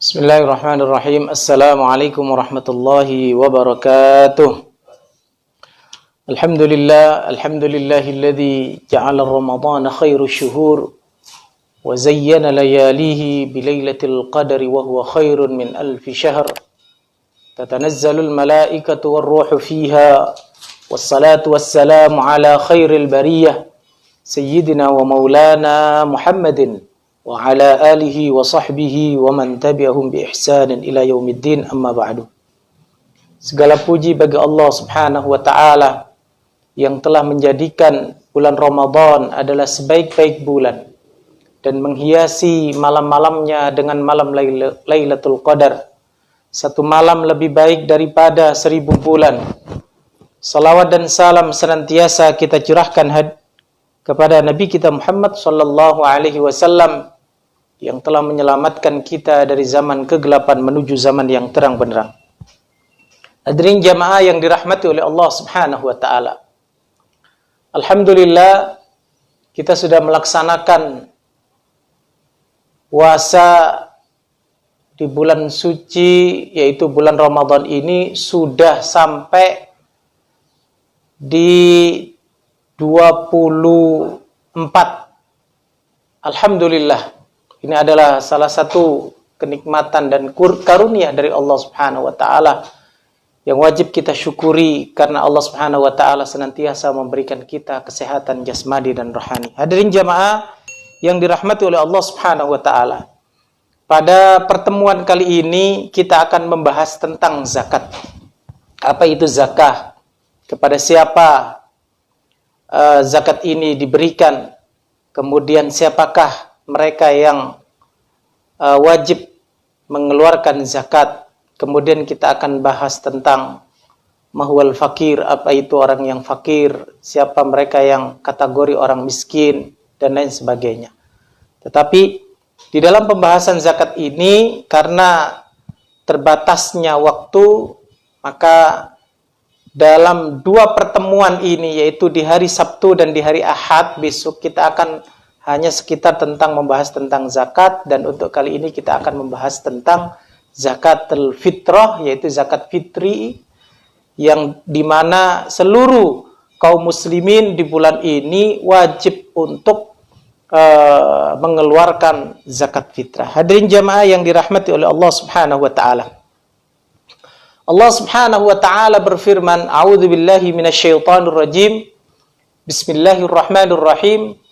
Bismillahirrahmanirrahim. Assalamualaikum warahmatullahi wabarakatuh. Alhamdulillahilladzi ja'ala Ramadhana khairu syuhur wa zayyana layalihi bilailatul qadri wa huwa khairun min alfi syahr. Tatanazzalul malaikatu warruhu fiha wassalatu wassalamu ala khairil bariyah sayyidina wa maulana Muhammadin wa ala alihi wa sahbihi wa man tabi'ahum bi ihsanin ila yaumiddin, amma ba'du. Segala puji bagi Allah Subhanahu wa ta'ala yang telah menjadikan bulan Ramadan adalah sebaik-baik bulan dan menghiasi malam-malamnya dengan malam Lailatul Qadar, satu malam lebih baik daripada 1000 bulan. Salawat dan salam senantiasa kita curahkan kepada Nabi kita Muhammad sallallahu alaihi wasallam yang telah menyelamatkan kita dari zaman kegelapan menuju zaman yang terang benderang. Hadirin jamaah yang dirahmati oleh Allah Subhanahu wa taala. Alhamdulillah kita sudah melaksanakan puasa di bulan suci yaitu bulan Ramadan ini sudah sampai di 24. Alhamdulillah. Ini adalah salah satu kenikmatan dan karunia dari Allah Subhanahu wa taala yang wajib kita syukuri karena Allah Subhanahu wa taala senantiasa memberikan kita kesehatan jasmani dan rohani. Hadirin jamaah yang dirahmati oleh Allah Subhanahu wa taala. Pada pertemuan kali ini kita akan membahas tentang zakat. Apa itu zakah? Kepada siapa zakat ini diberikan? Kemudian siapakah mereka yang wajib mengeluarkan zakat. Kemudian kita akan bahas tentang mahwal fakir, apa itu orang yang fakir, siapa mereka yang kategori orang miskin, dan lain sebagainya. Tetapi di dalam pembahasan zakat ini, karena terbatasnya waktu, maka dalam 2 pertemuan ini, yaitu di hari Sabtu dan di hari Ahad, besok kita akan hanya sekitar membahas tentang zakat, dan untuk kali ini kita akan membahas tentang zakatul fitrah, yaitu zakat fitri, yang dimana seluruh kaum muslimin di bulan ini wajib untuk mengeluarkan zakat fitrah. Hadirin jamaah yang dirahmati oleh Allah Subhanahu wa taala. Allah Subhanahu wa taala berfirman, a'udzubillahi minasyaitonir rajim. Bismillahirrahmanirrahim.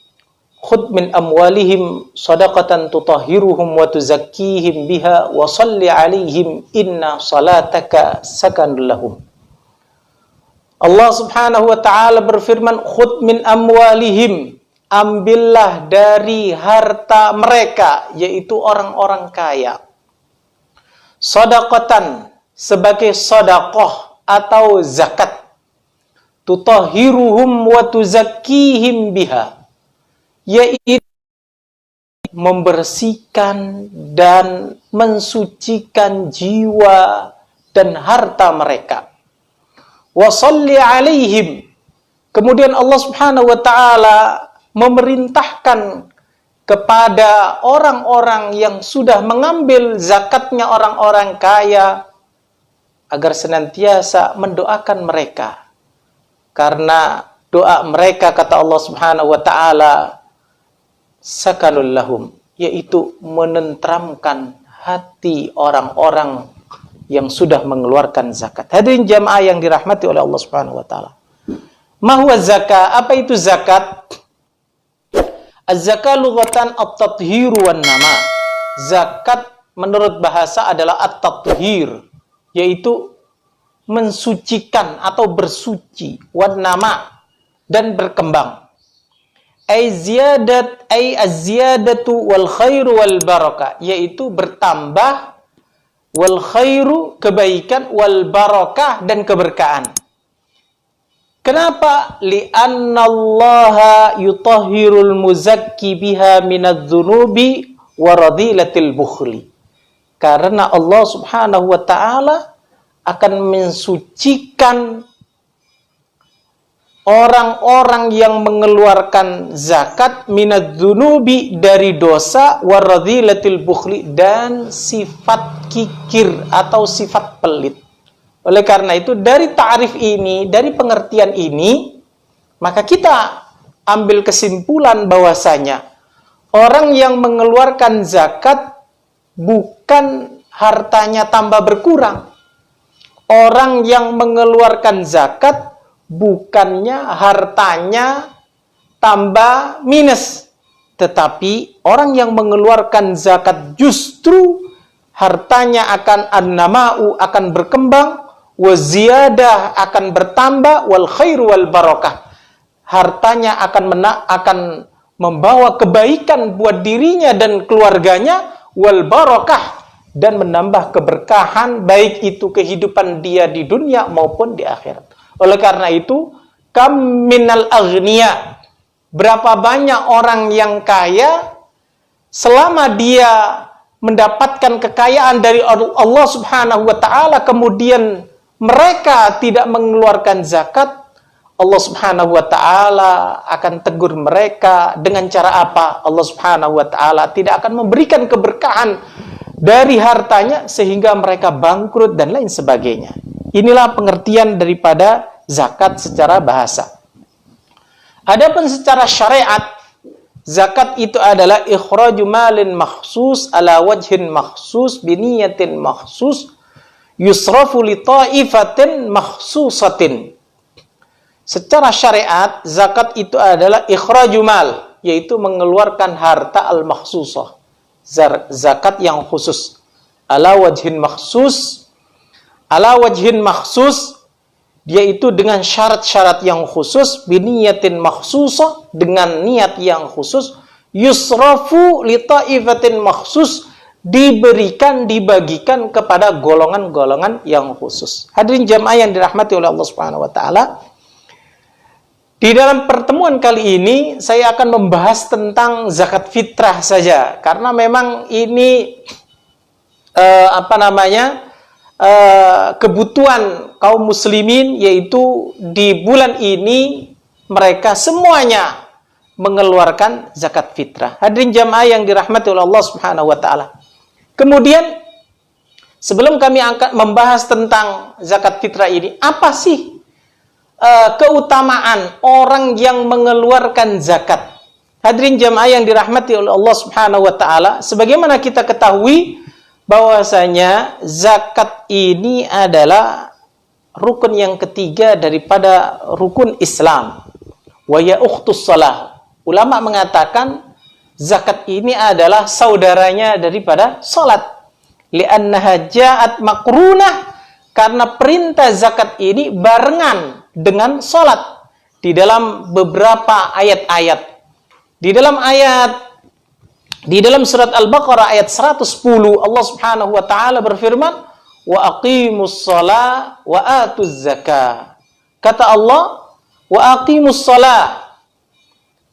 Khudh min amwalihim shadaqatan tutahhiruhum wa tuzakkihim biha wa shalli 'alaihim inna salataka sakanun lahum. Allah Subhanahu wa taala berfirman, khudh min amwalihim, ambillah dari harta mereka, yaitu orang-orang kaya, shadaqatan, sebagai sedekah atau zakat, tutahhiruhum wa tuzakkihim biha, yaitu membersihkan dan mensucikan jiwa dan harta mereka. Wa shalli 'alaihim, kemudian Allah Subhanahu wa taala memerintahkan kepada orang-orang yang sudah mengambil zakatnya orang-orang kaya agar senantiasa mendoakan mereka, karena doa mereka, kata Allah Subhanahu wa taala, sakanul lahum, yaitu menenteramkan hati orang-orang yang sudah mengeluarkan zakat. Hadirin jamaah yang dirahmati oleh Allah Subhanahu wa taala. Mahwa zakat? Apa itu zakat? Az-zakat lughatan at-tathhir wan nama. Zakat menurut bahasa adalah at-tathhir, yaitu mensucikan atau bersuci, wan nama, dan berkembang. Az-ziyadatu wal khairu wal barakah, yaitu bertambah, wal khairu, kebaikan, wal barakah, dan keberkahan. Kenapa? Li'anna Allah yutahhirul muzakki biha minadz-dzunubi wa radilatil bukhli. Karena Allah Subhanahu wa taala akan mensucikan orang-orang yang mengeluarkan zakat minadzunubi dari dosa waradhilatil bukhli dan sifat kikir atau sifat pelit. Oleh karena itu dari ta'rif ini, dari pengertian ini, maka kita ambil kesimpulan bahwasanya orang yang mengeluarkan zakat bukan hartanya tambah berkurang. Orang yang mengeluarkan zakat bukannya hartanya tambah minus, tetapi orang yang mengeluarkan zakat justru hartanya akan an-nama'u, akan berkembang, wa ziyadah, akan bertambah, wal khairu wal barakah, hartanya akan membawa kebaikan buat dirinya dan keluarganya, wal barakah, dan menambah keberkahan baik itu kehidupan dia di dunia maupun di akhirat. Oleh karena itu, kam minal aghniya, berapa banyak orang yang kaya, selama dia mendapatkan kekayaan dari Allah Subhanahu wa taala, kemudian mereka tidak mengeluarkan zakat, Allah Subhanahu wa taala akan tegur mereka dengan cara apa? Allah Subhanahu wa taala tidak akan memberikan keberkahan dari hartanya sehingga mereka bangkrut dan lain sebagainya. Inilah pengertian daripada zakat secara bahasa. Adapun secara syariat, zakat itu adalah ikhraju malin makhsus ala wajhin makhsus biniyatin makhsus yusrafu li ta'ifatin makhsusatin. Secara syariat, zakat itu adalah ikhraju mal, yaitu mengeluarkan harta al-makhsusah. Zakat yang khusus. Ala wajhin makhsus, yaitu dengan syarat-syarat yang khusus, biniyatin makhsusah, dengan niat yang khusus, yusrafu li ta'ifatin makhsus, dibagikan kepada golongan-golongan yang khusus. Hadirin jamaah yang dirahmati oleh Allah Subhanahu wa taala, di dalam pertemuan kali ini saya akan membahas tentang zakat fitrah saja, karena memang ini kebutuhan kaum muslimin, yaitu di bulan ini mereka semuanya mengeluarkan zakat fitrah. Hadirin jamaah yang dirahmati oleh Allah Subhanahu wa taala. Kemudian sebelum kami membahas tentang zakat fitrah ini, apa sih keutamaan orang yang mengeluarkan zakat? Hadirin jamaah yang dirahmati oleh Allah Subhanahu wa taala, sebagaimana kita ketahui bahwasanya zakat ini adalah rukun yang ketiga daripada rukun Islam. Wa ya ukhtus shalah. Ulama mengatakan zakat ini adalah saudaranya daripada salat. Li'annaha ja'at makrunah, karena perintah zakat ini barengan dengan salat di dalam beberapa ayat-ayat. Di dalam surat Al-Baqarah ayat 110, Allah Subhanahu wa taala berfirman, "Wa aqimus shalah wa atuz zakah." Kata Allah, "Wa aqimus shalah."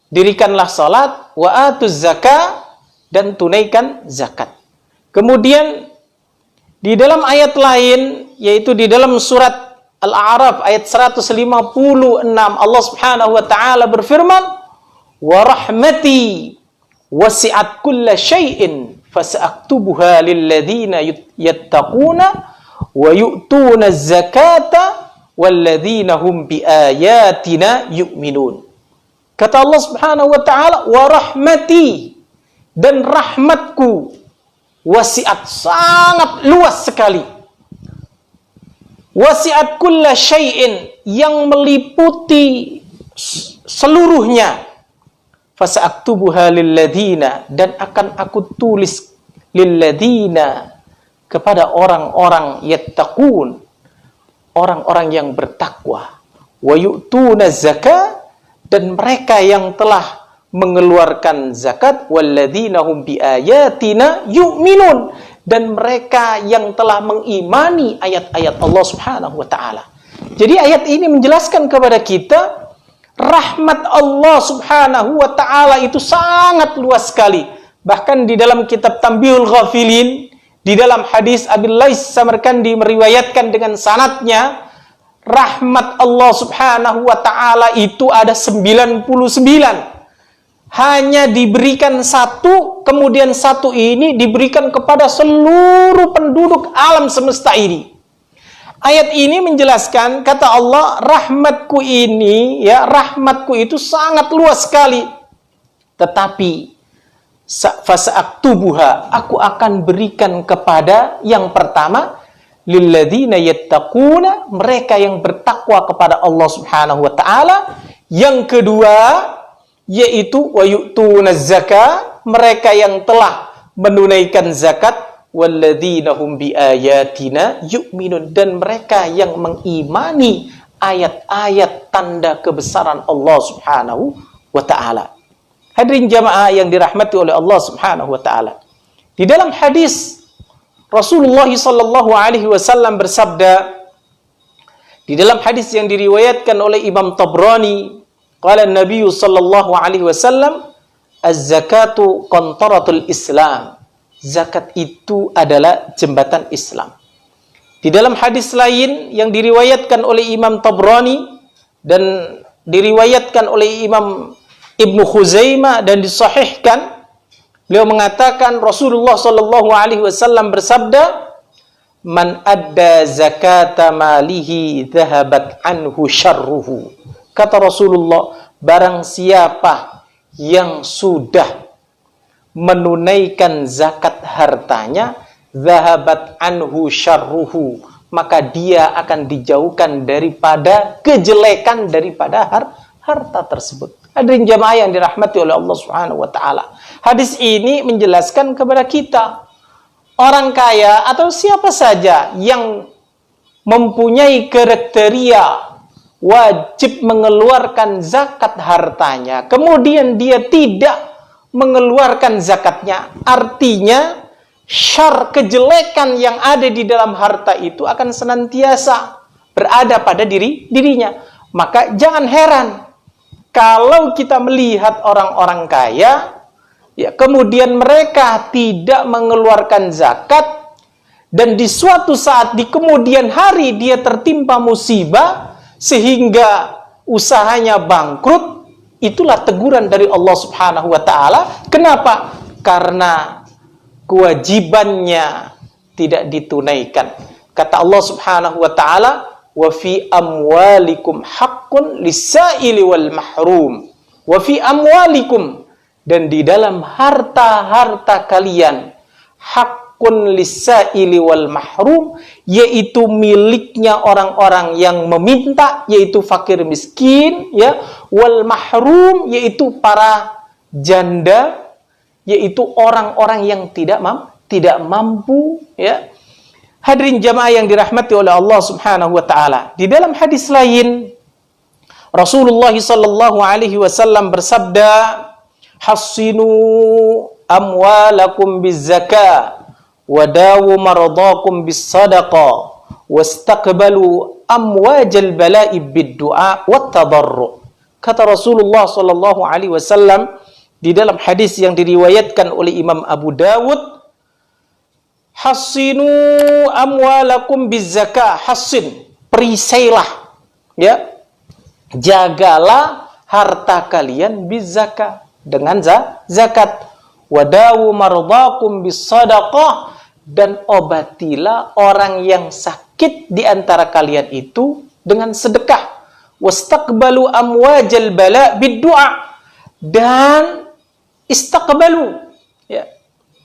Dirikanlah salat, wa atuz zakah, dan tunaikan zakat. Kemudian di dalam ayat lain, yaitu di dalam surat Al-A'raf ayat 156, Allah Subhanahu wa taala berfirman, "Wa rahmati wasi'at kulla syai'in fasa'aktubuha lilladzina yattaquna wa yu'tuna az-zakata walladzina hum biayatina yu'minun." Kata Allah Subhanahu wa taala, "Wa rahmati," dan rahmatku, wasi'at, sangat luas sekali. Wasi'at kulla syai'in, yang meliputi seluruhnya. Fasa'aktubuha lilladzina, dan akan aku tulis lilladzina, kepada orang-orang yattaqun, orang-orang yang bertakwa, wa yu'tuna zakah, dan mereka yang telah mengeluarkan zakat, walladzina hum biayatina yu'minun, dan mereka yang telah mengimani ayat-ayat Allah Subhanahu wa taala. Jadi ayat ini menjelaskan kepada kita rahmat Allah Subhanahu wa taala itu sangat luas sekali. Bahkan di dalam kitab Tanbihul Ghafilin, di dalam hadis Abil Lais Samarkandi meriwayatkan dengan sanadnya, rahmat Allah Subhanahu wa ta'ala itu ada 99. Hanya diberikan satu, kemudian satu ini diberikan kepada seluruh penduduk alam semesta ini. Ayat ini menjelaskan, kata Allah, rahmatku ini, ya, rahmatku itu sangat luas sekali. Tetapi fasa'aktubuha, aku akan berikan kepada yang pertama, lilladzina yattaquna, mereka yang bertakwa kepada Allah Subhanahu wa ta'ala. Yang kedua, yaitu wa yu'tunaz zakah, mereka yang telah menunaikan zakat, walladzina hum biayatina yu'minun, dan mereka yang mengimani ayat-ayat tanda kebesaran Allah Subhanahu wa ta'ala. Hadirin jamaah yang dirahmati oleh Allah Subhanahu wa ta'ala. Di dalam hadis Rasulullah sallallahu alaihi wasallam bersabda, di dalam hadis yang diriwayatkan oleh Imam Tabrani, qala Nabi sallallahu alaihi wasallam, az-zakatu qantaratul Islam. Zakat itu adalah jembatan Islam. Di dalam hadis lain yang diriwayatkan oleh Imam Tabrani dan diriwayatkan oleh Imam Ibnu Khuzaimah dan disahihkan, beliau mengatakan Rasulullah sallallahu alaihi wasallam bersabda, man adda zakata malihi dhahabat anhu syarruhu. Kata Rasulullah, barang siapa yang sudah menunaikan zakat hartanya, dhahabat anhu syarruhu, maka dia akan dijauhkan daripada kejelekan daripada harta tersebut. Hadirin jamaah yang dirahmati oleh Allah Subhanahu wa ta'ala. Hadis ini menjelaskan kepada kita, orang kaya atau siapa saja yang mempunyai kriteria wajib mengeluarkan zakat hartanya, kemudian dia tidak mengeluarkan zakatnya, artinya syar, kejelekan yang ada di dalam harta itu akan senantiasa berada pada dirinya. Maka jangan heran kalau kita melihat orang-orang kaya, ya, kemudian mereka tidak mengeluarkan zakat, dan di suatu saat di kemudian hari dia tertimpa musibah sehingga usahanya bangkrut. Itulah teguran dari Allah Subhanahu wa ta'ala. Kenapa? Karena kewajibannya tidak ditunaikan. Kata Allah Subhanahu wa ta'ala, wa fi amwalikum haqqun lis-sa'ili wal mahrum. Wa fi amwalikum, dan di dalam harta-harta kalian, haqqun lis-sa'ili wal mahrum, yaitu miliknya orang-orang yang meminta, yaitu fakir miskin, ya, wal mahrum, yaitu para janda, yaitu orang-orang yang tidak mampu, ya. Hadirin jamaah yang dirahmati oleh Allah Subhanahu wa ta'ala. Di dalam hadis lain, Rasulullah sallallahu alaihi wasallam bersabda, hassinu amwalakum bizzakah, wadawu maradakum bis-sadaqah, wastaqbalu amwajal bala'i bid-du'a wat-tadarru. Kata Rasulullah sallallahu alaihi wasallam di dalam hadis yang diriwayatkan oleh Imam Abu Dawud, hassinu amwalakum bizzakah, hassin, perisailah, ya, jagalah harta kalian bizzakah, dengan zakat, wadawu maradakum bis-sadaqah, dan obatilah orang yang sakit di antara kalian itu dengan sedekah, wastaqbalu amwajal bala bid-du'a, dan istaqbalu, ya,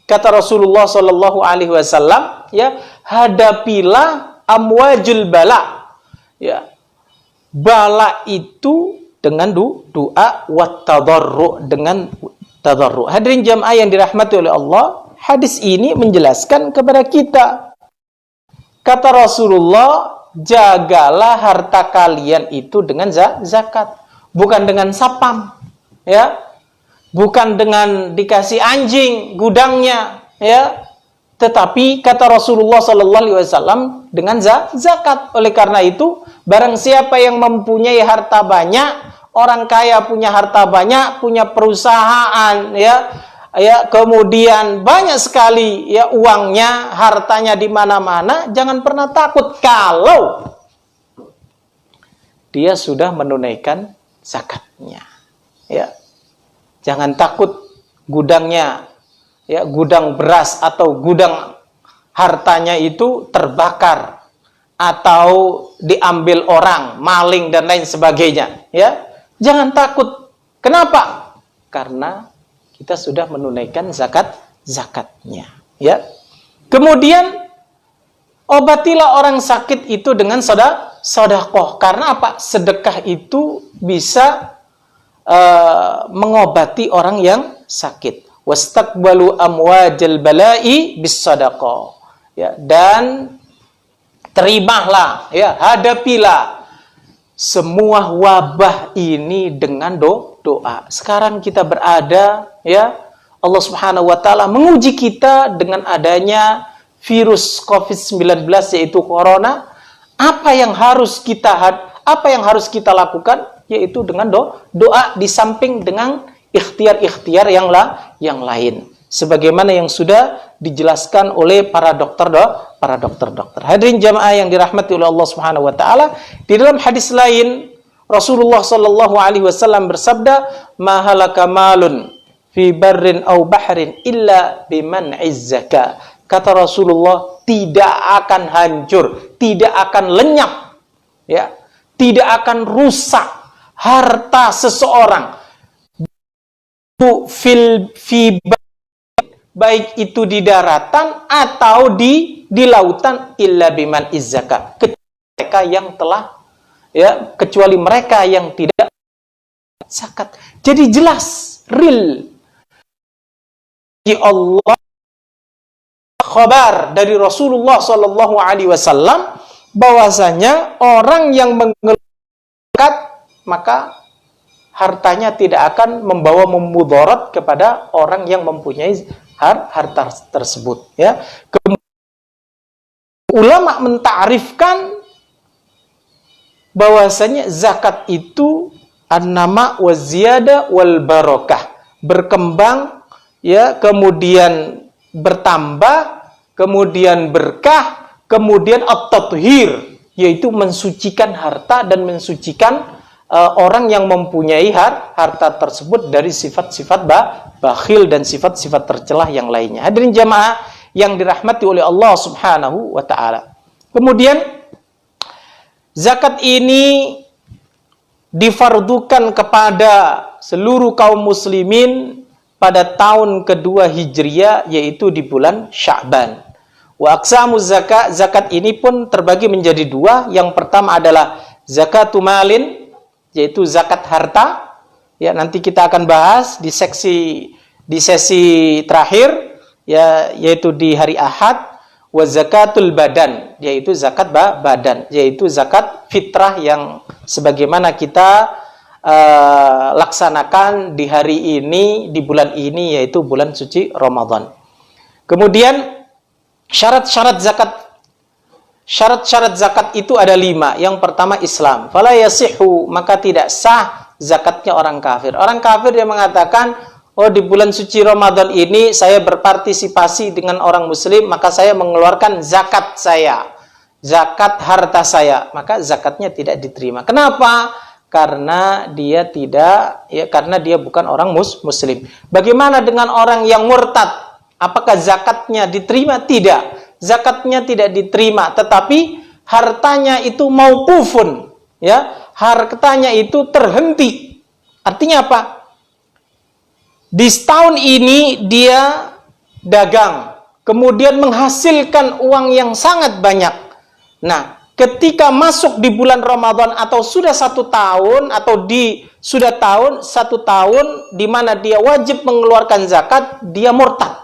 kata Rasulullah sallallahu alaihi wasallam, ya, hadapilah amwajul bala, ya, bala itu dengan doa, wat tadarru, dengan tadarru. Hadirin jamaah yang dirahmati oleh Allah, hadis ini menjelaskan kepada kita, kata Rasulullah, jagalah harta kalian itu dengan zakat, bukan dengan sapam, ya, bukan dengan dikasih anjing gudangnya, ya, tetapi kata Rasulullah sallallahu alaihi wasallam dengan zakat. Oleh karena itu, barang siapa yang mempunyai harta banyak, orang kaya punya harta banyak, punya perusahaan, ya, kemudian banyak sekali, ya, uangnya, hartanya di mana-mana, jangan pernah takut kalau dia sudah menunaikan zakatnya. Ya. Jangan takut gudangnya, ya, gudang beras atau gudang hartanya itu terbakar atau diambil orang, maling dan lain sebagainya, ya. Jangan takut. Kenapa? Karena kita sudah menunaikan zakatnya, ya. Kemudian obatilah orang sakit itu dengan sedekah. Karena apa? Sedekah itu bisa mengobati orang yang sakit. Wastaqbalu amwajal bala'i bis sadaqah. Ya, dan terimalah, ya, hadapilah semua wabah ini dengan doa. Sekarang kita berada, ya, Allah Subhanahu wa taala menguji kita dengan adanya virus COVID-19 yaitu corona. Apa yang harus kita lakukan? Yaitu dengan doa di samping dengan ikhtiar-ikhtiar yang lain. Sebagaimana yang sudah dijelaskan oleh para dokter. Hadirin jamaah yang dirahmati oleh Allah Subhanahu wa taala, di dalam hadis lain Rasulullah sallallahu alaihi wasallam bersabda, "Ma halaka malun fi barrin aw bahrin illa biman izzaka." Kata Rasulullah, tidak akan hancur, tidak akan lenyap, ya, tidak akan rusak harta seseorang baik itu di daratan atau di lautan illa biman izzaka, kecuali mereka yang tidak zakat. Jadi jelas, real di Allah, khabar dari Rasulullah sallallahu alaihi wasallam bahwasanya orang yang mengeluarkan zakat, maka hartanya tidak akan membawa mudarat kepada orang yang mempunyai harta tersebut, ya. Ulama mentarifkan bahwasanya zakat itu an-nama wa ziyada wal barakah, berkembang, ya, kemudian bertambah, kemudian berkah, kemudian at-tathhir, yaitu mensucikan harta dan mensucikan orang yang mempunyai harta tersebut dari sifat-sifat bakhil dan sifat-sifat tercelah yang lainnya. Hadirin jamaah yang dirahmati oleh Allah Subhanahu wa taala. Kemudian zakat ini difardukan kepada seluruh kaum muslimin pada tahun kedua Hijriah, yaitu di bulan Sya'ban. Wa aqsamuz zakat ini pun terbagi menjadi dua. Yang pertama adalah zakatu malin, yaitu zakat harta. Ya, nanti kita akan bahas di sesi terakhir, ya, yaitu di hari Ahad. Wa zakatul badan, yaitu zakat badan, yaitu zakat fitrah yang sebagaimana kita laksanakan di hari ini, di bulan ini, yaitu bulan suci Ramadan. Kemudian syarat-syarat zakat itu ada 5. Yang pertama Islam. Fala yasihu, maka tidak sah zakatnya orang kafir. Orang kafir yang mengatakan, oh, di bulan suci Ramadan ini saya berpartisipasi dengan orang muslim, maka saya mengeluarkan zakat saya, zakat harta saya, maka zakatnya tidak diterima. Kenapa? Karena dia bukan orang muslim. Bagaimana dengan orang yang murtad? Apakah zakatnya diterima? Tidak. Zakatnya tidak diterima, tetapi hartanya itu mauqufun, ya. Hartanya itu terhenti. Artinya apa? Di setahun ini dia dagang, kemudian menghasilkan uang yang sangat banyak. Nah, ketika masuk di bulan Ramadan atau sudah 1 tahun atau sudah 1 tahun di mana dia wajib mengeluarkan zakat, dia murtad,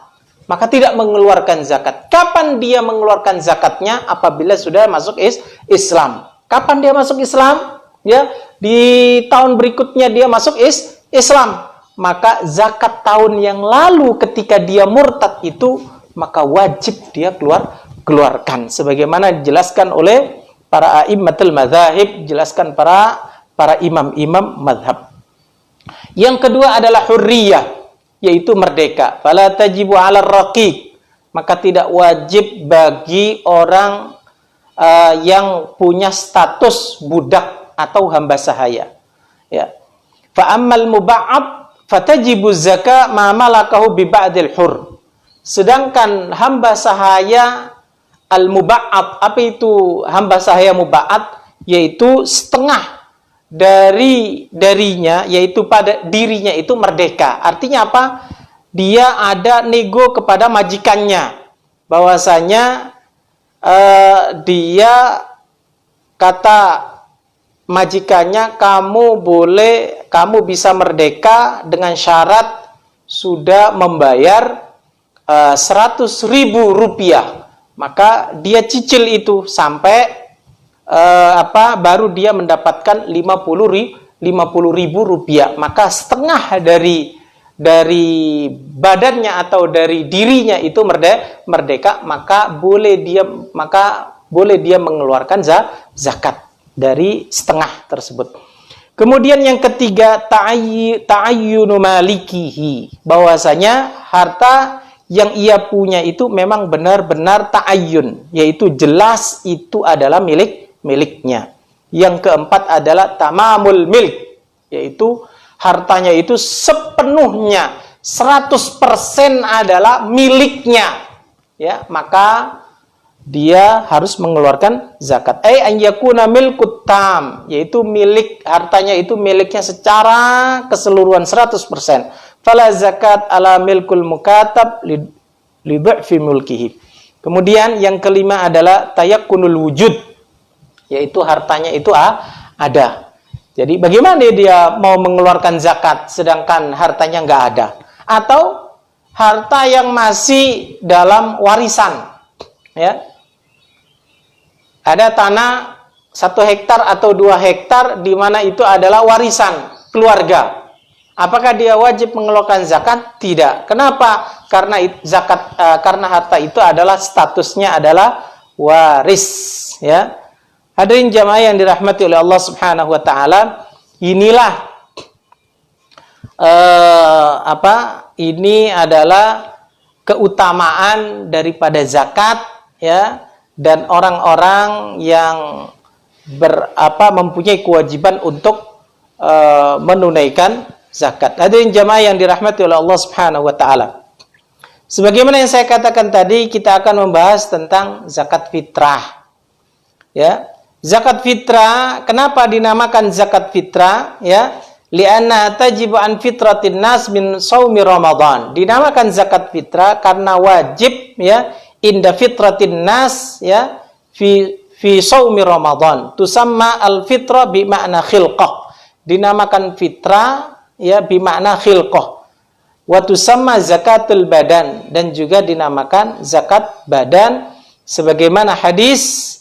maka tidak mengeluarkan zakat. Kapan dia mengeluarkan zakatnya? Apabila sudah masuk Islam. Kapan dia masuk Islam? Ya, di tahun berikutnya dia masuk Islam. Maka zakat tahun yang lalu ketika dia murtad itu, maka wajib dia keluarkan. Sebagaimana dijelaskan oleh para a'immatul madzhab, jelaskan para imam-imam mazhab. Yang kedua adalah hurriyah, yaitu merdeka. Fala tajibu 'alal raqiq, maka tidak wajib bagi orang yang punya status budak, atau hamba sahaya. Ya. Fa ammal muba'ad fatajibu zakah ma malakahu bi ba'dil hur. Sedangkan hamba sahaya al-muba'ad, apa itu hamba sahaya muba'ad? Yaitu setengah darinya, yaitu pada dirinya itu merdeka. Artinya apa? Dia ada nego kepada majikannya, bahwasanya dia kata majikannya, kamu bisa merdeka dengan syarat sudah membayar 100.000 rupiah. Maka dia cicil itu sampai baru dia mendapatkan 50.000 rupiah. Maka setengah dari badannya atau dari dirinya itu merdeka, maka boleh dia mengeluarkan zakat dari setengah tersebut. Kemudian yang ketiga, ta'ayyunu malikihi, bahwasanya harta yang ia punya itu memang benar-benar ta'ayyun, yaitu jelas itu adalah miliknya. Yang keempat adalah tamamul milk, yaitu hartanya itu sepenuhnya 100% adalah miliknya. Ya, maka dia harus mengeluarkan zakat. An yakuna milkut tam, yaitu hartanya itu miliknya secara keseluruhan 100%. Fala zakat ala milkul mukatab li dha'fi mulkihi. Kemudian yang kelima adalah tayakkunul wujud, yaitu hartanya itu ada. Jadi bagaimana dia mau mengeluarkan zakat sedangkan hartanya nggak ada? Atau harta yang masih dalam warisan, ya. Ada tanah 1 hektar atau 2 hektar di mana itu adalah warisan keluarga. Apakah dia wajib mengeluarkan zakat? Tidak. Kenapa? Karena karena harta itu adalah statusnya adalah waris, ya. Hadirin jamaah yang dirahmati oleh Allah Subhanahu wa taala, inilah ini adalah keutamaan daripada zakat, ya, dan orang-orang yang mempunyai kewajiban untuk menunaikan zakat. Hadirin jamaah yang dirahmati oleh Allah Subhanahu wa taala. Sebagaimana yang saya katakan tadi, kita akan membahas tentang zakat fitrah. Ya. Zakat fitrah, kenapa dinamakan zakat fitrah? Ya. Li'anna tajibu an fitratin nas min shaumi Ramadan. Dinamakan zakat fitrah karena wajib, ya, inda fitratin nas, ya, fi shaumi Ramadan. Tusamma al-fitrah bi makna khilqah. Dinamakan fitrah, ya, bi makna khilqah. Wa tusamma zakatul badan, dan juga dinamakan zakat badan sebagaimana hadis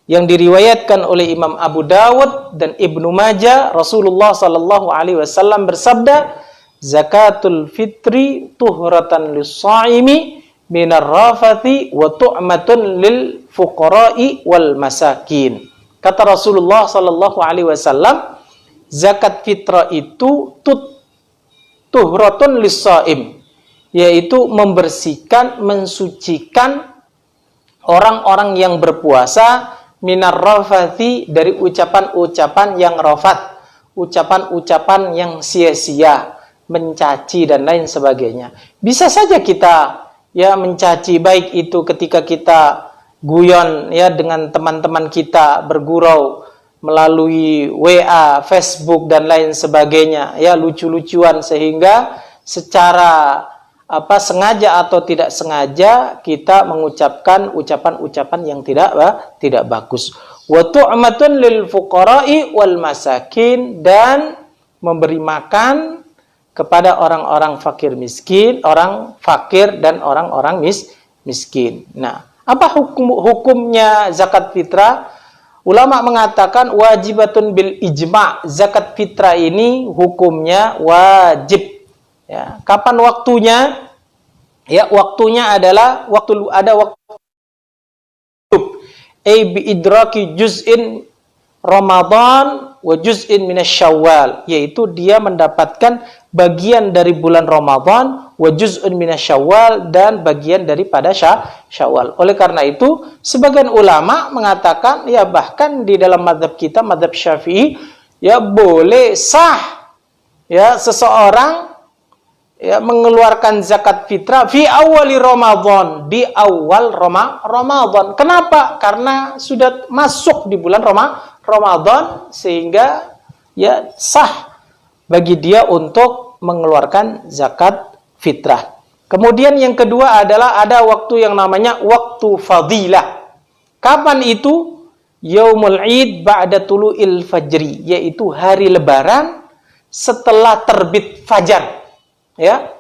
yang diriwayatkan oleh Imam Abu Dawud dan Ibnu Majah. Rasulullah sallallahu alaihi wasallam bersabda, zakatul fitri tuhratan lis-shaimi minar rafathi wa tu'matun lil fuqara'i wal masakin. Kata Rasulullah sallallahu alaihi wasallam, zakat fitrah itu tuhratun lis-shaim, yaitu membersihkan, mensucikan orang-orang yang berpuasa, minar rafathi, dari ucapan-ucapan yang rafat, ucapan-ucapan yang sia-sia, mencaci dan lain sebagainya. Bisa saja kita, ya, mencaci, baik itu ketika kita guyon, ya, dengan teman-teman kita, bergurau melalui WA, Facebook dan lain sebagainya, ya, lucu-lucuan, sehingga secara sengaja atau tidak sengaja kita mengucapkan ucapan-ucapan yang tidak bagus. Wa tu'matun lil fuqara'i wal masakin, dan memberi makan kepada orang-orang fakir miskin, orang fakir dan orang-orang miskin. Nah, apa hukumnya zakat fitrah? Ulama mengatakan wajibatun bil ijma'. Zakat fitrah ini hukumnya wajib. Ya, kapan waktunya? Ya, waktunya adalah waktu bi idraki juz'in Ramadan wa juz'in minasyawal, yaitu dia mendapatkan bagian dari bulan Ramadan, wa juz'un minasyawal, dan bagian daripada Syawal. Oleh karena itu, sebagian ulama mengatakan ya bahkan di dalam mazhab kita, mazhab Syafi'i, ya boleh sah ya seseorang ya mengeluarkan zakat fitrah fi awali Ramadan, di awal Ramadan. Kenapa? Karena sudah masuk di bulan Ramadan sehingga ya sah bagi dia untuk mengeluarkan zakat fitrah. Kemudian yang kedua adalah ada waktu yang namanya waktu fadilah. Kapan itu? Yaumul Id ba'da tulu'il fajri, yaitu hari lebaran setelah terbit fajar. Ya.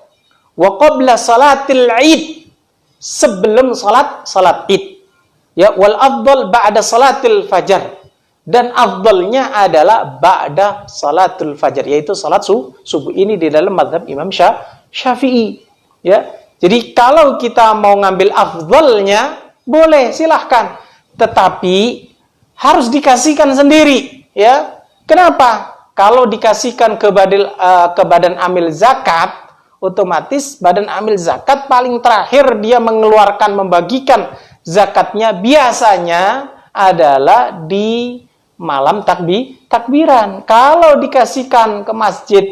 Wa qabla salatil Id, sebelum salat Id. Ya, wal afdal ba'da salatil fajar. Dan afdalnya adalah ba'da salatul fajar, yaitu salat subuh. Ini di dalam mazhab Imam Syafi'i. Ya. Jadi kalau kita mau ngambil afdalnya, boleh, silahkan. Tetapi harus dikasihkan sendiri. Ya. Kenapa? Kalau dikasihkan ke badan amil zakat, otomatis badan amil zakat paling terakhir dia mengeluarkan, membagikan zakatnya biasanya adalah di malam takbiran. Kalau dikasihkan ke masjid,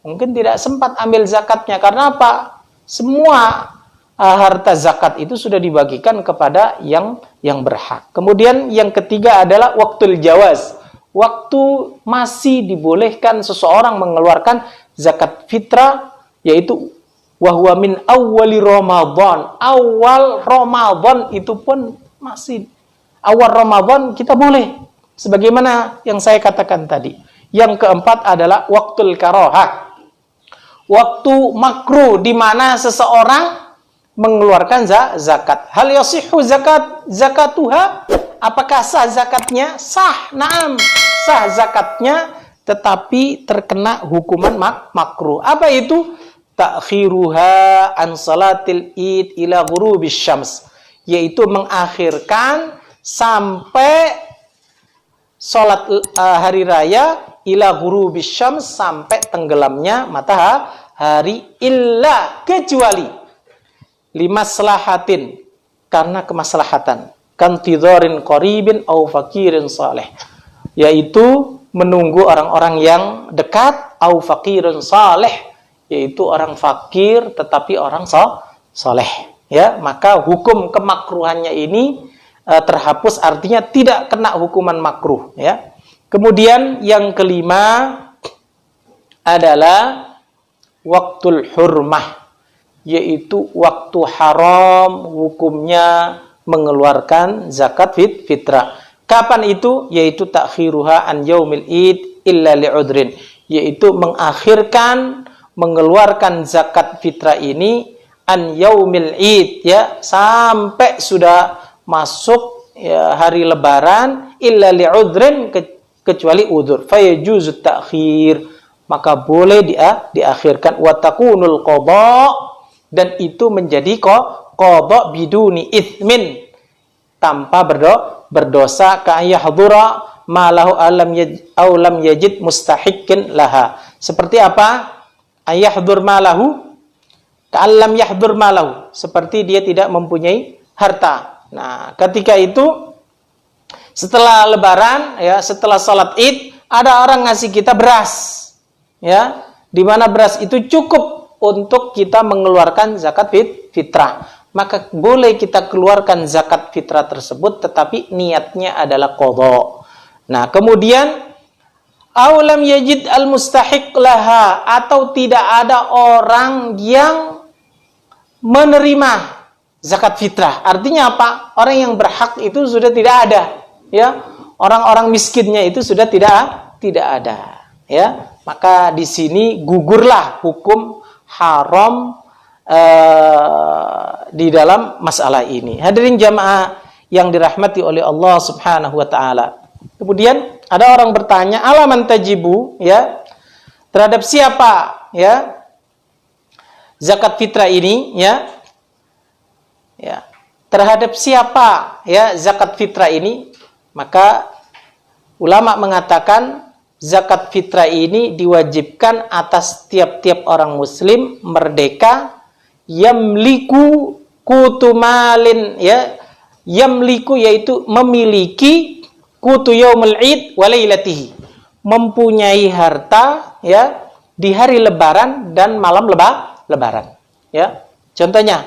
mungkin tidak sempat ambil zakatnya. Karena apa? Semua harta zakat itu sudah dibagikan kepada yang berhak. Kemudian yang ketiga adalah waktul jawaz. Waktu masih dibolehkan seseorang mengeluarkan zakat fitrah, yaitu wahwa min awwali Ramadan. Awal Ramadan itu pun masih awal Ramadan kita boleh. Sebagaimana yang saya katakan tadi. Yang keempat adalah waktul karahah. Waktu makruh di mana seseorang mengeluarkan zakat. Hal yasihhu zakatuha? Apakah sah zakatnya? Sah, na'am. Sah zakatnya, tetapi terkena hukuman makruh. Apa itu? Ta'khiruha an salatil id ila ghurubis syams, yaitu mengakhirkan sampai salat hari raya ila ghurubis syams, sampai tenggelamnya matahari, illa, kecuali limaslahatin, karena kemaslahatan, kantidharin qaribin au fakirin saleh, yaitu menunggu orang-orang yang dekat, au fakirin saleh, yaitu orang fakir tetapi orang soleh. Ya, maka hukum kemakruhannya ini terhapus, artinya tidak kena hukuman makruh. Ya. Kemudian yang kelima adalah waktul hurmah, yaitu waktu haram hukumnya mengeluarkan zakat fitrah. Kapan itu? Yaitu takhiruha an yaumil id illa li'udrin, yaitu mengakhirkan mengeluarkan zakat fitrah ini an yaumil id, ya, sampai sudah masuk ya, hari lebaran, illa li'udrin, kecuali udzur, fayajuzu ta'khir, maka boleh diakhirkan, wa takunul qada, dan itu menjadi qada biduni itsmin, tanpa berdosa, ka yahdura ma lahu lam yajid mustahiqqin laha. Seperti apa? Ayahdur malahu, ka'allam yahdur malahu, seperti dia tidak mempunyai harta. Nah, ketika itu setelah lebaran, ya, setelah salat Id, ada orang ngasih kita beras, ya, di mana beras itu cukup untuk kita mengeluarkan zakat fitrah. Maka boleh kita keluarkan zakat fitrah tersebut, tetapi niatnya adalah qadha. Nah, kemudian aulam yajid al-mustahiq laha, atau tidak ada orang yang menerima zakat fitrah. Artinya apa? Orang yang berhak itu sudah tidak ada, ya. Orang-orang miskinnya itu sudah tidak ada, ya. Maka di sini gugurlah hukum haram di dalam masalah ini. Hadirin jamaah yang dirahmati oleh Allah Subhanahu wa taala. Kemudian ada orang bertanya, alaman tajibu, ya, terhadap siapa, ya, zakat fitrah ini, ya, terhadap siapa, ya, zakat fitrah ini? Maka ulama mengatakan zakat fitrah ini diwajibkan atas tiap-tiap orang muslim merdeka, yamliku kutumalin, ya, yamliku yaitu memiliki, kutu yaumul id walailatihi, mempunyai harta, ya, di hari lebaran dan malam lebaran, ya. Contohnya,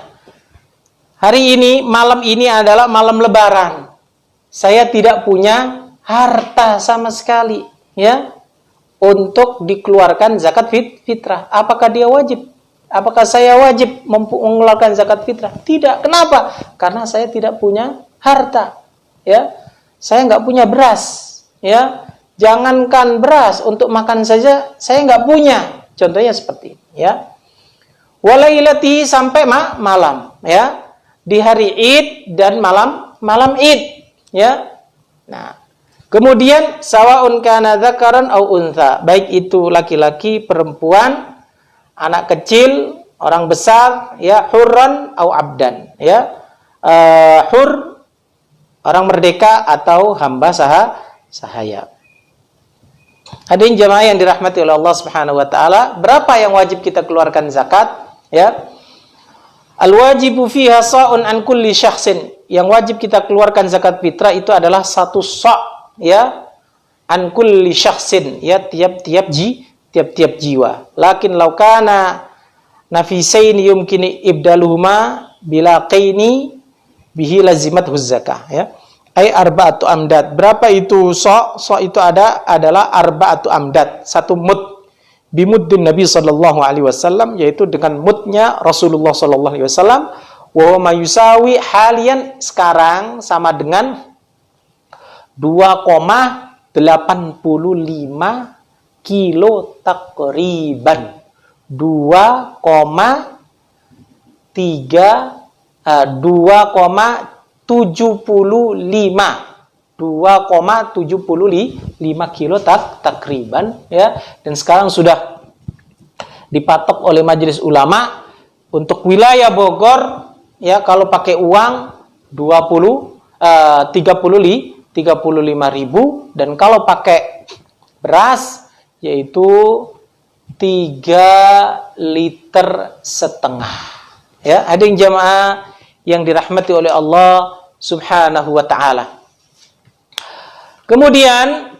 hari ini, malam ini adalah malam lebaran, saya tidak punya harta sama sekali, ya, untuk dikeluarkan zakat fitrah. Apakah dia wajib? Apakah saya wajib mengeluarkan zakat fitrah? Tidak. Kenapa? Karena saya tidak punya harta, ya. Saya nggak punya beras, ya. Jangankan beras, untuk makan saja saya nggak punya. Contohnya seperti ini, ya. Walailati, sampai malam, ya, di hari Id dan malam Id, ya. Nah, kemudian sawaun kana dzakaran au untha, baik itu laki-laki, perempuan, anak kecil, orang besar, ya, hurran au abdan, ya. Hur, orang merdeka, atau hamba sahaya. Hadirin jamaah yang dirahmati oleh Allah Subhanahu wa taala, berapa yang wajib kita keluarkan zakat? Ya. Al-wajibu fiha sa'un an kulli syakhsin. Yang wajib kita keluarkan zakat fitrah itu adalah 1 sa', ya, an kulli syakhsin, ya, tiap-tiap jiwa. Lakin law kana nafisain yumkini ibdaluhuma bila qaini bihi lazimat zakah, ya. Ai arba'atu amdad. Berapa itu sa'? Sa' itu adalah arba'atu amdad, 1 mud. Bimuddin Nabi sallallahu alaihi wasallam, yaitu dengan mudnya Rasulullah sallallahu alaihi wasallam, wa ma yusawi halian, sekarang sama dengan 2,85 kilo takriban. 2,75 kilo takriban, ya. Dan sekarang sudah dipatok oleh majelis ulama untuk wilayah Bogor, ya, kalau pakai uang 35.000, dan kalau pakai beras yaitu 3,5 liter, ya. Ada yang jamaah yang dirahmati oleh Allah Subhanahu wa ta'ala. Kemudian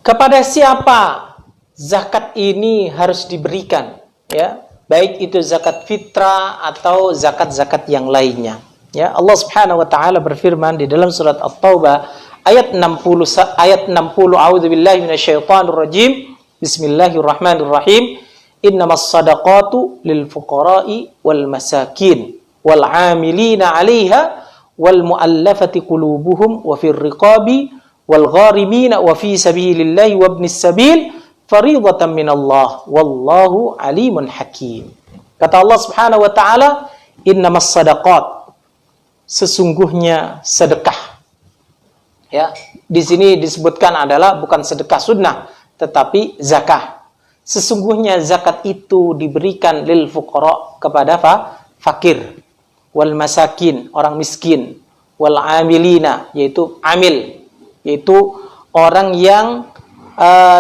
kepada siapa zakat ini harus diberikan, ya, baik itu zakat fitrah atau zakat-zakat yang lainnya, ya. Allah Subhanahu wa taala berfirman di dalam surat At-Taubah ayat 60, a'udzubillahi minasyaitonir rajim, bismillahirrahmanirrahim, innamas shadaqatu lil fuqara'i wal masakin wal 'amilina 'alaiha wal mu'allafati qulubuhum wa fir riqabi wal gharimina wa fi sabilillahi wa ibnis sabil fariidatan minallah wallahu alimun hakim. Kata Allah Subhanahu wa taala, innamas shadaqat, sesungguhnya sedekah, ya. Di sini disebutkan adalah bukan sedekah sunnah tetapi zakah. Sesungguhnya zakat itu diberikan lil fuqara, kepada fakir, wal masakin, orang miskin, wal amilina, yaitu amil, yaitu orang yang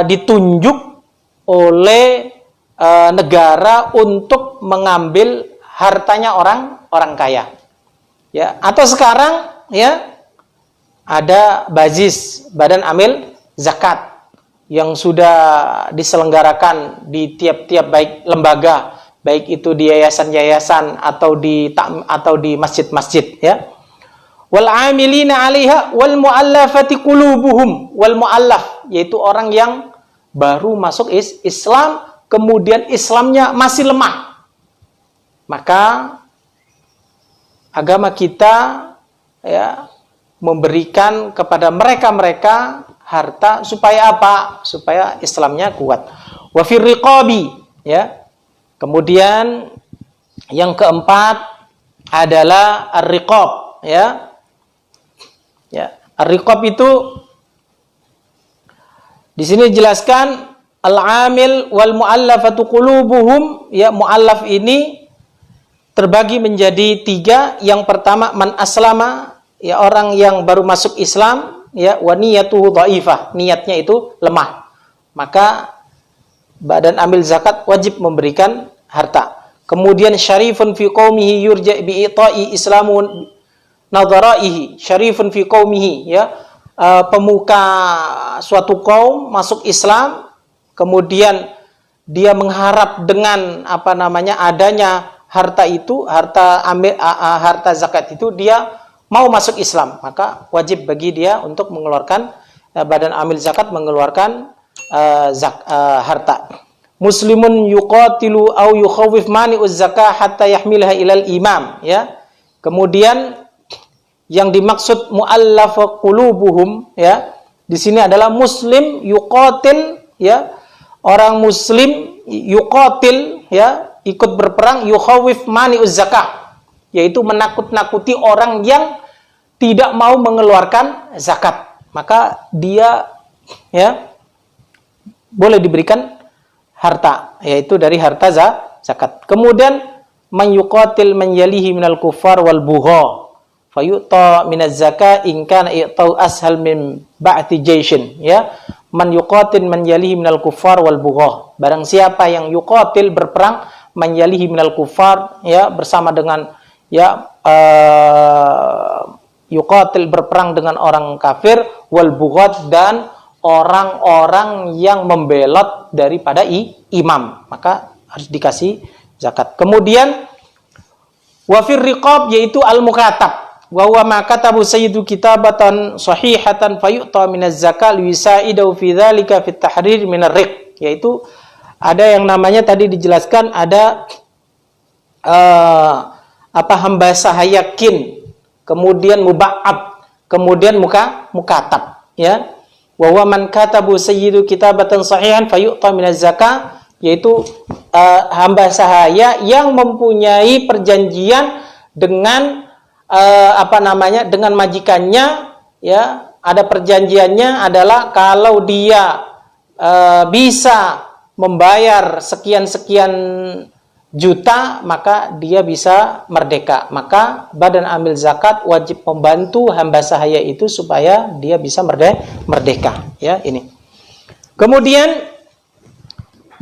ditunjuk oleh negara untuk mengambil hartanya orang kaya, ya. Atau sekarang, ya, ada BAZIS, Badan Amil Zakat, yang sudah diselenggarakan di tiap-tiap baik lembaga, baik itu di yayasan-yayasan atau di masjid-masjid, ya. Wal 'amilina 'alaiha wal mu'allafati qulubuhum, wal mu'allaf, yaitu orang yang baru masuk Islam, kemudian Islamnya masih lemah. Maka agama kita, ya, memberikan kepada mereka harta supaya apa? Supaya Islamnya kuat. Wa fir riqabi, ya. Kemudian yang keempat adalah ar-riqab, ya. Ya, ar-riqab itu di sini dijelaskan al-amil wal mu'allafatu qulubuhum, ya. Mu'allaf ini terbagi menjadi 3. Yang pertama man aslama, ya orang yang baru masuk Islam, ya, wa niyatuhu dhaifah, niatnya itu lemah, maka badan amil zakat wajib memberikan harta. Kemudian syarifun fi qaumihi yurja bi ita'i islamun nadharaihi, syarifun fi qaumihi, ya, pemuka suatu kaum masuk Islam, kemudian dia mengharap dengan adanya harta itu, harta zakat itu, dia mau masuk Islam, maka wajib bagi dia untuk mengeluarkan badan amil zakat mengeluarkan harta. Muslimun yuqatilu au yukhawif mani'uz zakah hatta yahmilha ilal imam, ya. Kemudian yang dimaksud mu'allafa qulubuhum, ya, di sini adalah muslim yuqatil, ya, orang muslim yuqatil, ya, ikut berperang, yukhawif mani'uz zakah, yaitu menakut-nakuti orang yang tidak mau mengeluarkan zakat, maka dia, ya, boleh diberikan harta, yaitu dari harta zakat. Kemudian man yuqatil man yalihi minal kuffar wal bugha fayu'ta minaz zakah in kana i'tau ashal min ba'ti jaishin, ya. Man yuqatil man yalihi minal kuffar wal bugha, barang siapa yang yuqatil berperang, man yalihi minal kuffar, ya, bersama dengan, ya, yuqatil berperang dengan orang kafir, wal bughat, dan orang-orang yang membelot daripada imam, maka harus dikasih zakat. Kemudian wafir riqab, yaitu al-mukatab, wa huwa ma katabu sayyidu kitabatan sahihatan fayu'ta minaz zakah liwisaidahu fi dzalika fit tahrir minar riq, yaitu ada yang namanya tadi dijelaskan, ada hamba sahayakin, kemudian muba'ab, kemudian mukatab, ya. Wa huwa man katabu sayyidu kitabatan sahihan fayu'ta minaz zakah, yaitu hamba sahaya yang mempunyai perjanjian dengan dengan majikannya, ya. Ada perjanjiannya adalah kalau dia bisa membayar sekian-sekian juta, maka dia bisa merdeka. Maka badan amil zakat wajib membantu hamba sahaya itu supaya dia bisa merdeka, ya, ini. Kemudian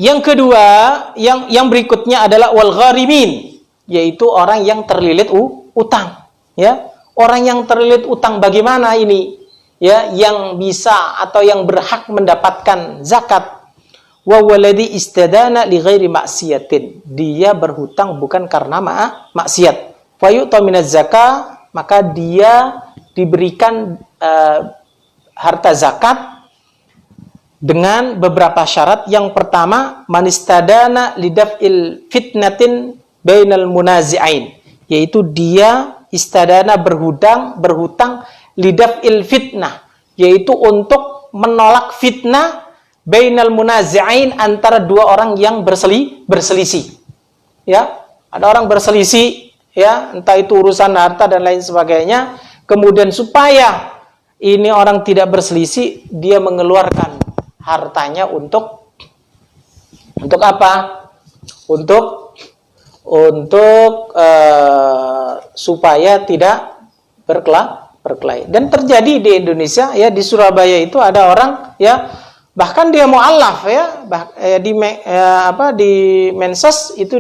yang kedua, yang berikutnya adalah wal gharimin, yaitu orang yang terlilit utang, ya. Orang yang terlilit utang bagaimana ini? Ya, yang bisa atau yang berhak mendapatkan zakat. Wa waladi istadana li ghairi maksiatin, dia berhutang bukan karena maksiat. Fayu'ta minaz zakah, maka dia diberikan harta zakat dengan beberapa syarat. Yang pertama, manistadana lidaf'il fitnatin bainal munazi'ain, yaitu dia istadana berhutang lidaf'il fitnah, yaitu untuk menolak fitnah bainal munazi'ain, antara dua orang yang berselisih, ya. Ada orang berselisih, ya, entah itu urusan harta dan lain sebagainya. Kemudian supaya ini orang tidak berselisih, dia mengeluarkan hartanya untuk apa? Untuk supaya tidak berkelahi. Dan terjadi di Indonesia, ya, di Surabaya itu ada orang, ya, bahkan dia mu'allaf, ya, di Mensos itu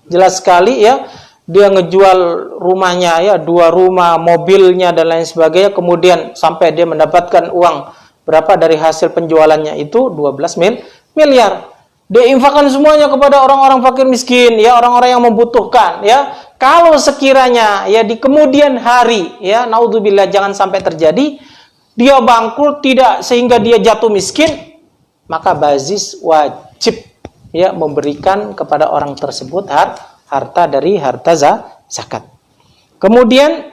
jelas sekali, ya, dia ngejual rumahnya, ya, 2 rumah, mobilnya dan lain sebagainya, kemudian sampai dia mendapatkan uang berapa dari hasil penjualannya itu 12 miliar. Dia infakkan semuanya kepada orang-orang fakir miskin, ya, orang-orang yang membutuhkan, ya. Kalau sekiranya, ya, di kemudian hari, ya, naudzubillah, jangan sampai terjadi dia bangkrut, tidak, sehingga dia jatuh miskin, maka bazis wajib, ya, memberikan kepada orang tersebut harta dari harta zakat. Kemudian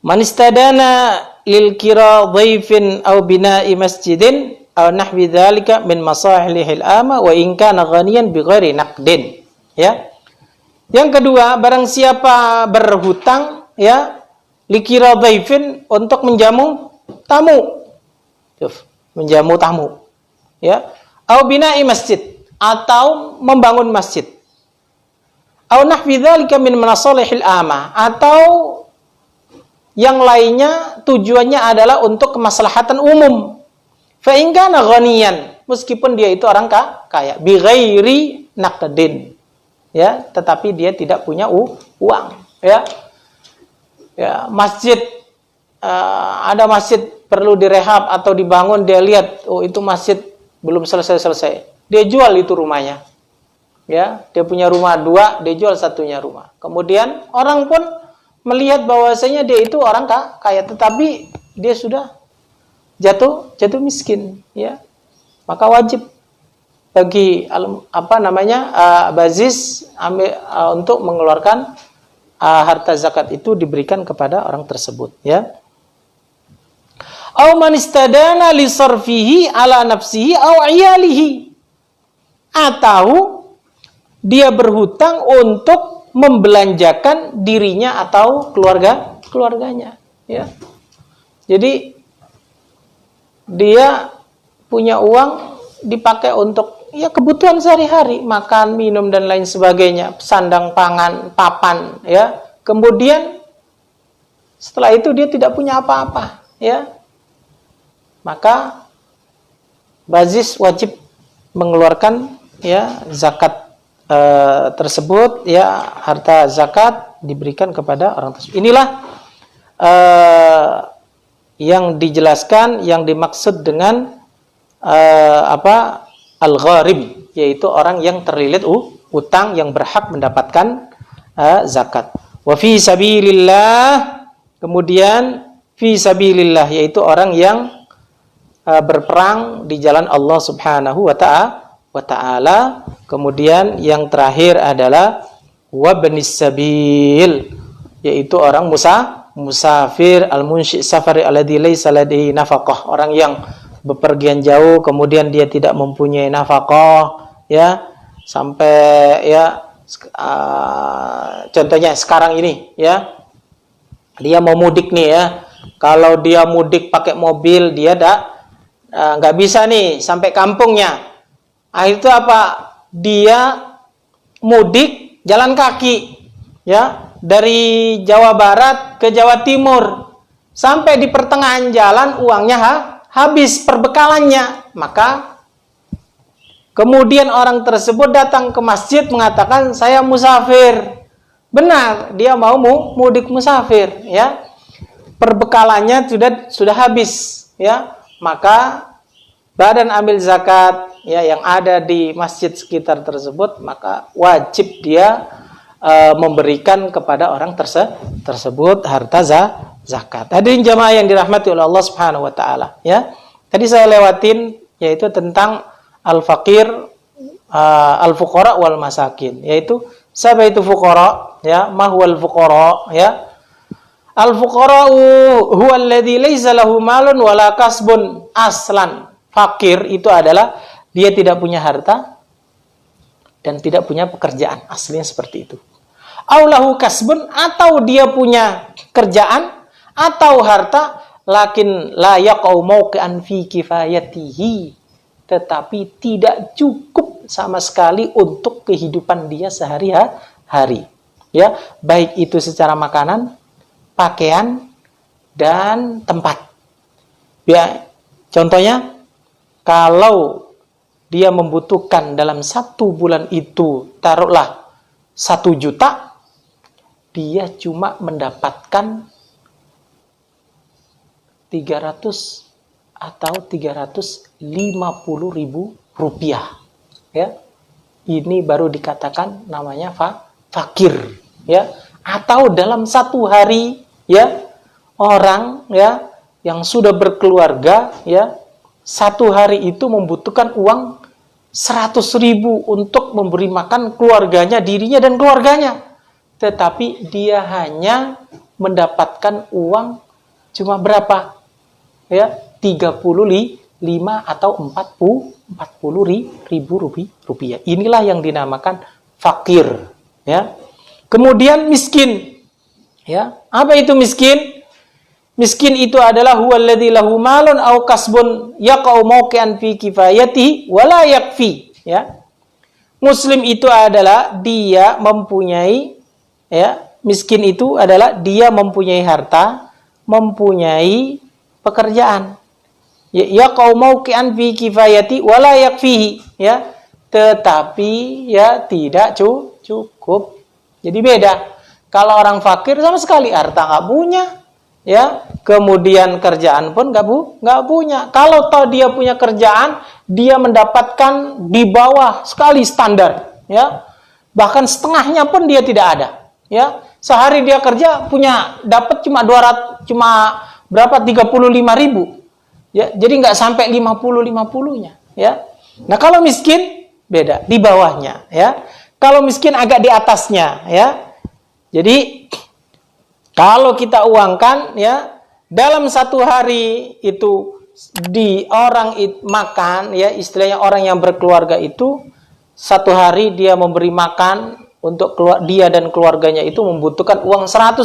manistadana lil kira dhaifin aw bina'i masjidin aw nahwi dzalika min masalihil amma wa in kana ghaniyan bighairi naqdin, ya. Yang kedua, barang siapa berhutang, ya, likira dhaifin, untuk menjamu tamu, ya, au bina'i masjid, atau membangun masjid, Au nahwi dzalika min masalihil amah, atau yang lainnya tujuannya adalah untuk kemaslahatan umum. Fa in kana ghaniyan, meskipun dia itu orang kaya, bi ghairi naqdin, ya, tetapi dia tidak punya uang, ya. Ya, masjid, ada masjid perlu direhab atau dibangun, dia lihat, oh itu masjid belum selesai-selesai, dia jual itu rumahnya, ya, dia punya rumah 2, dia jual satunya rumah. Kemudian orang pun melihat bahwasanya dia itu orang kaya, tetapi dia sudah jatuh miskin, ya, maka wajib bagi bazis untuk mengeluarkan harta zakat itu diberikan kepada orang tersebut, ya. Au man istadana li sarfihi ala nafsihi au iyalihi, atau dia berhutang untuk membelanjakan dirinya atau keluarganya, ya. Jadi dia punya uang dipakai untuk, ya, kebutuhan sehari-hari, makan, minum dan lain sebagainya, sandang pangan, papan, ya. Kemudian setelah itu dia tidak punya apa-apa, ya. Maka bazis wajib mengeluarkan, ya, zakat tersebut, ya, harta zakat diberikan kepada orang tersebut. Inilah yang dijelaskan, yang dimaksud dengan al-gharib, yaitu orang yang terlilit utang, yang berhak mendapatkan zakat. Wa fi sabilillah, kemudian fi sabilillah, yaitu orang yang berperang di jalan Allah Subhanahu wa ta'ala. Kemudian yang terakhir adalah wabnis sabil, yaitu orang musafir, al-munshi safari alladhi laysa ladaihi nafaqah, orang yang bepergian jauh kemudian dia tidak mempunyai nafaqah, ya, sampai, ya, contohnya sekarang ini, ya, dia mau mudik nih, ya. Kalau dia mudik pakai mobil, dia nggak bisa nih sampai kampungnya. Itu apa? Dia mudik jalan kaki, ya, dari Jawa Barat ke Jawa Timur, sampai di pertengahan jalan uangnya habis perbekalannya. Maka kemudian orang tersebut datang ke masjid mengatakan, saya musafir. Benar, dia mau mudik musafir, ya. Perbekalannya sudah habis, ya. Maka badan amil zakat, ya, yang ada di masjid sekitar tersebut, maka wajib dia memberikan kepada orang tersebut harta zakat. Hadirin jamaah yang dirahmati oleh Allah Subhanahu wa taala, ya. Tadi saya lewatin yaitu tentang al-faqir, al-fuqara wal masakin, yaitu siapa itu fuqara, ya, ma huwal fuqara, ya. Al-fuqara huwa alladhi laysa lahu malun wala kasbun aslan. Fakir itu adalah dia tidak punya harta dan tidak punya pekerjaan, aslinya seperti itu. Aulahu kasbun, atau dia punya kerjaan atau harta, lakin la yaqau mauqi'an fi kifayatihi, tetapi tidak cukup sama sekali untuk kehidupan dia sehari-hari, ya, baik itu secara makanan, pakaian dan tempat. Ya, contohnya, kalau dia membutuhkan dalam 1 bulan itu, taruhlah 1 juta, dia cuma mendapatkan 300 atau 350.000 rupiah, ya. Ini baru dikatakan namanya fakir, ya. Atau dalam 1 hari, ya, orang, ya, yang sudah berkeluarga, ya, 1 hari itu membutuhkan uang 100.000 untuk memberi makan keluarganya, dirinya dan keluarganya. Tetapi dia hanya mendapatkan uang cuma berapa? Ya, 35 atau 40.000 rupiah. Inilah yang dinamakan fakir, ya. Kemudian miskin, ya. Apa itu miskin? Miskin itu adalah huwallazi lahu malun aw kasbun yaqau mauqi'an fi kifayatihi wala yakfi, ya. Muslim itu adalah dia mempunyai, ya, miskin itu adalah dia mempunyai harta, mempunyai pekerjaan. Ya qaumauqian fi kifayati wala yakfihi, ya. Tetapi ya tidak cukup. Jadi beda. Kalau orang fakir sama sekali harta nggak punya, ya. Kemudian kerjaan pun nggak punya. Kalau toh dia punya kerjaan, dia mendapatkan di bawah sekali standar, ya. Bahkan setengahnya pun dia tidak ada, ya. Sehari dia kerja dapat cuma 200, cuma berapa 35.000, ya. Jadi nggak sampai 50-50-nya, ya. Nah, kalau miskin beda, di bawahnya, ya. Kalau miskin agak di atasnya, ya. Jadi kalau kita uangkan, ya, dalam satu hari itu makan, ya, istilahnya orang yang berkeluarga itu satu hari dia memberi makan untuk dia dan keluarganya itu membutuhkan uang 100.000,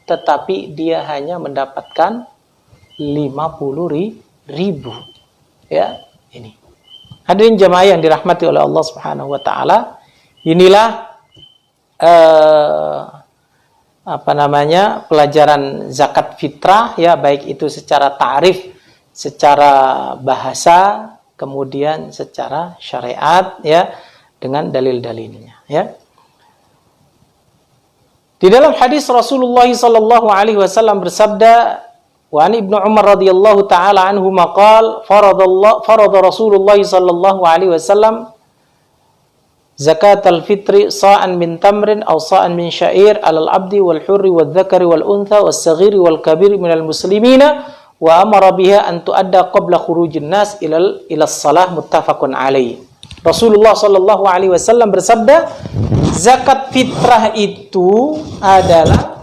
tetapi dia hanya mendapatkan 50.000, ya. Ini hadirin jamaah yang dirahmati oleh Allah Subhanahu wa taala, inilah pelajaran zakat fitrah, ya, baik itu secara ta'rif, secara bahasa, kemudian secara syariat, ya, dengan dalil-dalilnya, ya. Di dalam hadis Rasulullah sallallahu alaihi wasallam bersabda, wa an Ibnu Umar radhiyallahu taala anhu maqal farada Rasulullah sallallahu alaihi wasallam zakat al-fitri sa'an min tamrin aw sa'an min sya'ir 'alal 'abdi wal hurri wal dzakari wal untha was saghiri wal kabiri minal muslimina wa amara biha an tu'adda qabla khurujin nas ila shalah, muttafaqun alaih. Rasulullah sallallahu alaihi wasallam bersabda, zakat fitrah itu adalah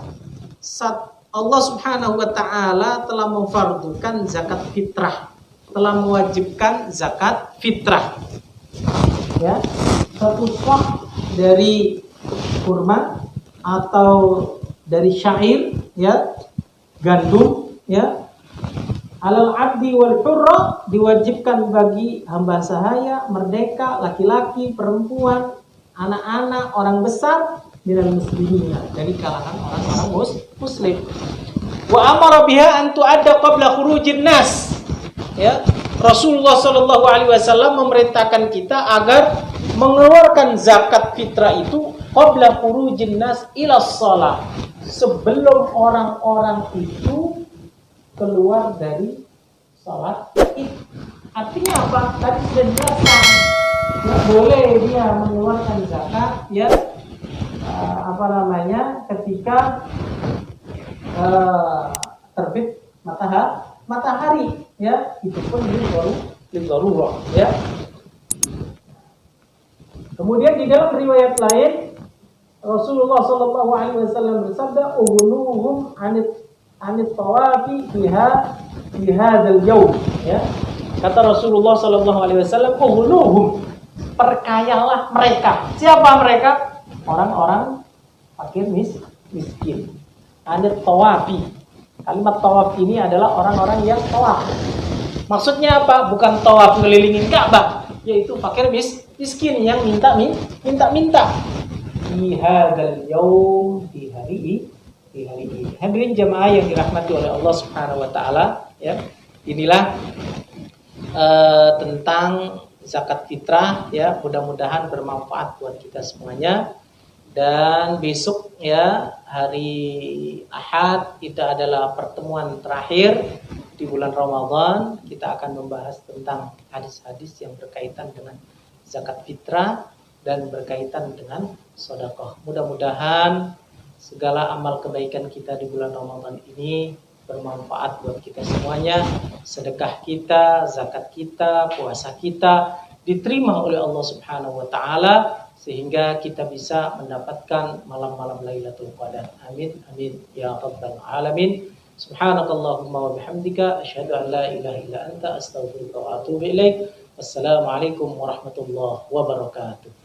Allah Subhanahu wa taala telah memfardukan zakat fitrah, telah mewajibkan zakat fitrah, ya. Satu sah dari kurma atau dari syair, ya, gandum, ya, alal abdi wal hurra, diwajibkan bagi hamba sahaya, merdeka, laki-laki, perempuan, anak-anak, orang besar, minal muslimin, dari kalangan orang-orang muslim. Wa amara biha an tu'adda qabla khurujin nas, ya. Rasulullah sallallahu alaihi wasallam memerintahkan kita agar mengeluarkan zakat fitrah itu qabla khurujin nas ila shalah, sebelum orang-orang itu keluar dari salat Id. Artinya apa? Tadi sudah dijelaskan, nggak boleh dia mengeluarkan zakat, ya, ketika terbit matahari, ya, itu pun lidharurah, ya. Kemudian di dalam riwayat lain Rasulullah sallallahu alaihi wasallam bersabda, "Ughnuhum anit tawafi fi hadzal yawm," ya. Kata Rasulullah sallallahu alaihi wasallam, "Ughnuhum," perkayalah mereka. Siapa mereka? Orang-orang fakir miskin. Anit tawafi. Kalimat tawaf ini adalah orang-orang yang tawaf. Maksudnya apa? Bukan tawaf ngelilingin Ka'bah, yaitu fakir miskin yang minta. Di hadzal yaum, di hari ini. Hadirin jamaah yang dirahmati oleh Allah Subhanahu wa taala, ya. Inilah tentang zakat fitrah, ya. Mudah-mudahan bermanfaat buat kita semuanya. Dan besok, ya, hari Ahad itu adalah pertemuan terakhir di bulan Ramadan. Kita akan membahas tentang hadis-hadis yang berkaitan dengan zakat fitrah dan berkaitan dengan sedekah. Mudah-mudahan segala amal kebaikan kita di bulan Ramadan ini bermanfaat buat kita semuanya. Sedekah kita, zakat kita, puasa kita diterima oleh Allah Subhanahu wa taala, sehingga kita bisa mendapatkan malam-malam Lailatul Qadar. Amin amin ya rabbal alamin. Subhanakallahumma wa bihamdika asyhadu an la ilaha illa anta astaghfiruka wa atubu ilaik. Wassalamualaikum warahmatullahi wabarakatuh.